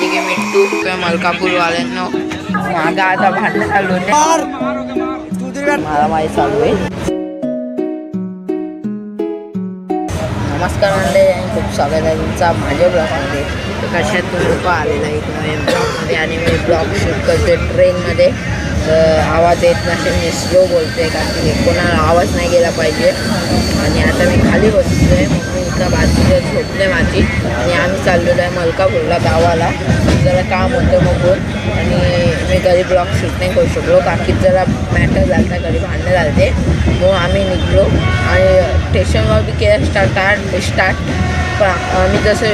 म्हणजे की मिट्टू किंवा मलकापूरवाल्यांनो मागा आता भांडण चालू होते, मारामारी चालू आहे. नमस्कार मंडळी आणि खूप स्वागत आहे तुमचा माझ्या ब्लॉगमध्ये. तर कशात तुम्ही लोक आलेला आहे एक नवीन ब्लॉगमध्ये आणि मी ब्लॉग शूट करते ट्रेनमध्ये. तर आवाज येत नसेल, मी स्लो बोलते कारण की कोणाला आवाज नाही गेला पाहिजे. आणि आता मी खाली बसलो आहे, मम्मी इथं बाजूला झोपले माझी आणि आम्ही चाललेलो आहे मलकापूरला गावाला. जरा काम होतं मगून आणि मी घरी ब्लॉग शूट नाही करू शकलो, काकीत जरा मॅटर झालं तर घरी भांडणं झाले म्हणून आम्ही निघलो आणि स्टेशनवर बी केलं स्टार्ट. पण आम्ही जसं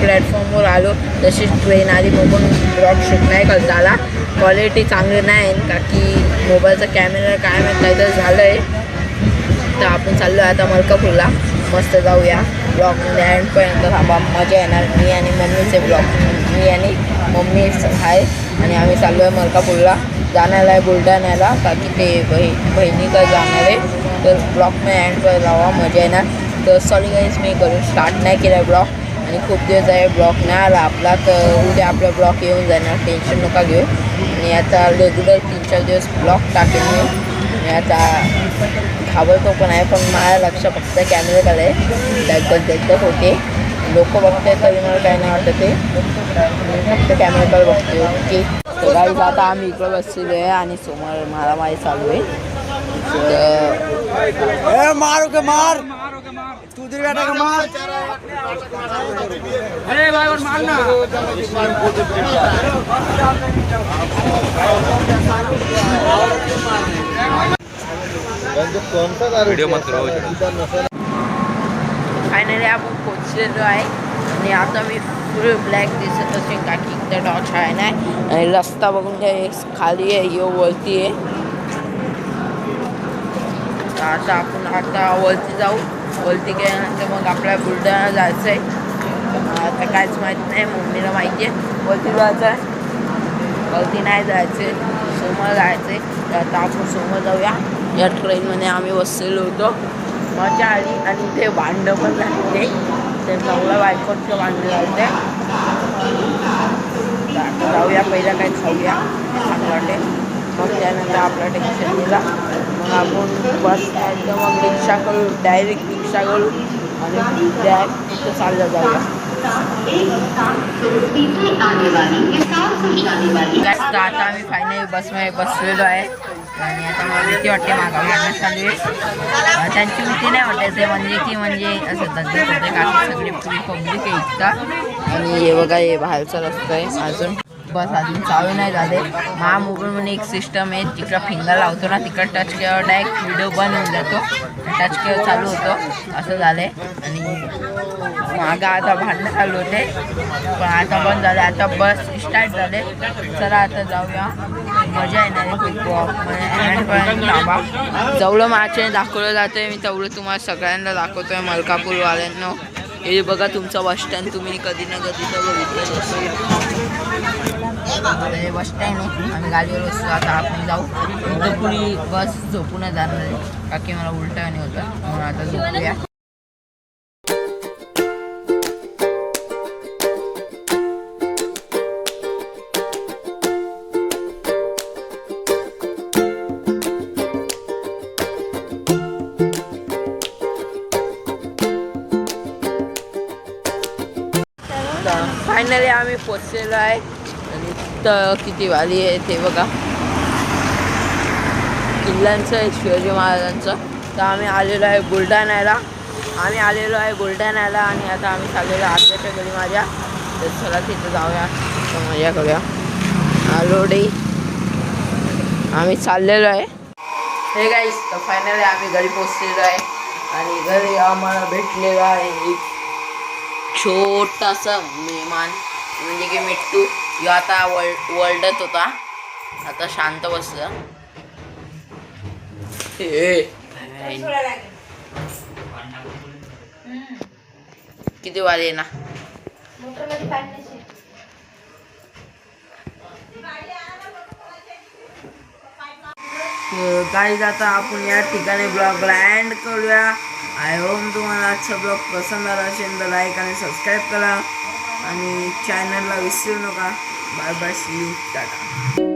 प्लॅटफॉर्मवर आलो तशी ट्रेन आली बघून ब्लॉग शूट नाही करता आला. क्वालिटी चांगली नाही का की मोबाईलचा कॅमेरा काय माहीत काहीतरी झालं आहे. तर आपण चाललो आहे आता मलकापूरला, मस्त जाऊया. ब्लॉगमध्ये एंडपर्यंत थांबा, मजा येणार. मी आणि मम्मीचे मी आणि मम्मी आहे आणि आम्ही चाललो आहे मलकापूरला. जाण्याला आहे बुलढाण्याला का की ते बहिणीकडे जाणार आहे. तर ब्लॉगमध्ये एंडपर्यंत जावा, मजा येणार. तर सॉरी गाईज, मी करून स्टार्ट नाही केला ब्लॉग आणि खूप दिवस आहे ब्लॉग नाही आला आपला. तर उद्या आपला ब्लॉग येऊन जाणार, टेन्शन नका घेऊ. आणि आता रेग्युलर 3-4 दिवस ब्लॉग टाकेन मी. आणि आता घाबरतो पण आहे, पण माझ्या लक्ष फक्त कॅमेऱ्याकडे दगदग होते. लोक बघते तरी मला काही नाही वाटत ते, फक्त कॅमेऱ्याकडे बघते. ओके, तर गाईज आता आम्ही इकडे बसलेलो आहे आणि समोर मारामारी चालू आहे. मारो के मार तू इधर बैठा के मार. अरे भाई और मारना. व्हिडिओ मत करो. फायनली आपण पोचलेलो आहे आणि आता मी फुल ब्लॅक दिसत असेल का की इथं डॉच आहे नाही. आणि रस्ता बघून काय खाली आहे, यो वरती आहे. आता आपण वरती जाऊ. वरती गेल्यानंतर मग आपल्याला बुलढाणा जायचं आहे. आता काहीच माहीत नाही, मम्मीला माहिती आहे वरती जायचं आहे. वरती नाही जायचं आहे, समोर जायचं आहे. तर आता आपण समोर जाऊया. या ट्रेनमध्ये आम्ही बसलेलो होतो, मजा आली. आणि ते भांडं पण झाले, ते नवरा बायकोचं भांडं झालं. आता जाऊया, पहिला काही खाऊया छान वाटेल, मग त्यानंतर आपला टेन्शन दिला. मग आपण बस नाही तर मग रिक्षा करू, डायरेक्ट रिक्षा करू आणि डायरेक्ट तिथं चाललं जाऊया. आता आम्ही फायनली बसमध्ये बसलेलो आहे आणि आता मला भीती वाटते, मागा मारण्यात चालू आहे. त्यांची भीती नाही वाटायचं म्हणजे असं दगदग होते का सगळी पुरी पब्लिक आहे इतका. आणि हे बघा, हे बाहेरचा रस्ता आहे. अजून बस अजून चालू नाही झाले. माझ्या मोबाईलमध्ये एक सिस्टम आहे, तिकडं फिंगर लावतो ना, तिकडं टच केल्यावर डायरेक्ट व्हिडिओ बंद होऊन जातो, टच केल्यावर चालू होतो, असं झालं आहे. आणि मागं आता भांडणं चालू होते पण आता बंद झाले. आता बस स्टार्ट झाले. चला आता जाऊया, मजा येणार आहे खूप. एंडपर्यंत थांबा. जेवढं माझ्याने दाखवलं जातं आहे मी तेवढं तुम्हाला सगळ्यांना दाखवतो आहे. मलकापूरवाल्यांना हे बघा, तुमचं बस स्टँड तुम्ही कधी ना कधी तर बघितलं असेल. हे बस स्टँड आहे, आम्ही गाडीवर बसतो. आता आपण जाऊ. इथं पुढे बस झोपूनच जाणार आहे का की मला उलटा नाही होतं, म्हणून आता झोपूया. फायनली आम्ही पोचलेलो आहे आणि तर किती वाली आहे ते बघा, किल्ल्यांचं आहे शिवाजी महाराजांचं. तर आम्ही आलेलो आहे बुलढाण्याला आणि आता आम्ही चाललेलो आत्याच्या घरी माझ्या. तर चला तिथं जाऊया, मजा करूया. ऑलरेडी आम्ही चाललेलो आहे. हे गाईस, तर फायनली आम्ही घरी पोचलेलो आहे आणि घरी आम्हाला भेटलेला आहे एक छोटासा मेहमान म्हणजे की मिट्टू. यो आता वर्ल्डत होता, आता शांत बसला. किती वाले ना गाईज. आता आपण या ठिकाणी ब्लॉगला एंड करूया. आय होप तुम्हाला आजचा ब्लॉग पसंत आला असेल तर लाईक आणि सबस्क्राईब करा. आणि चॅनलला विसरू नका. Bye bye, see you, Tata.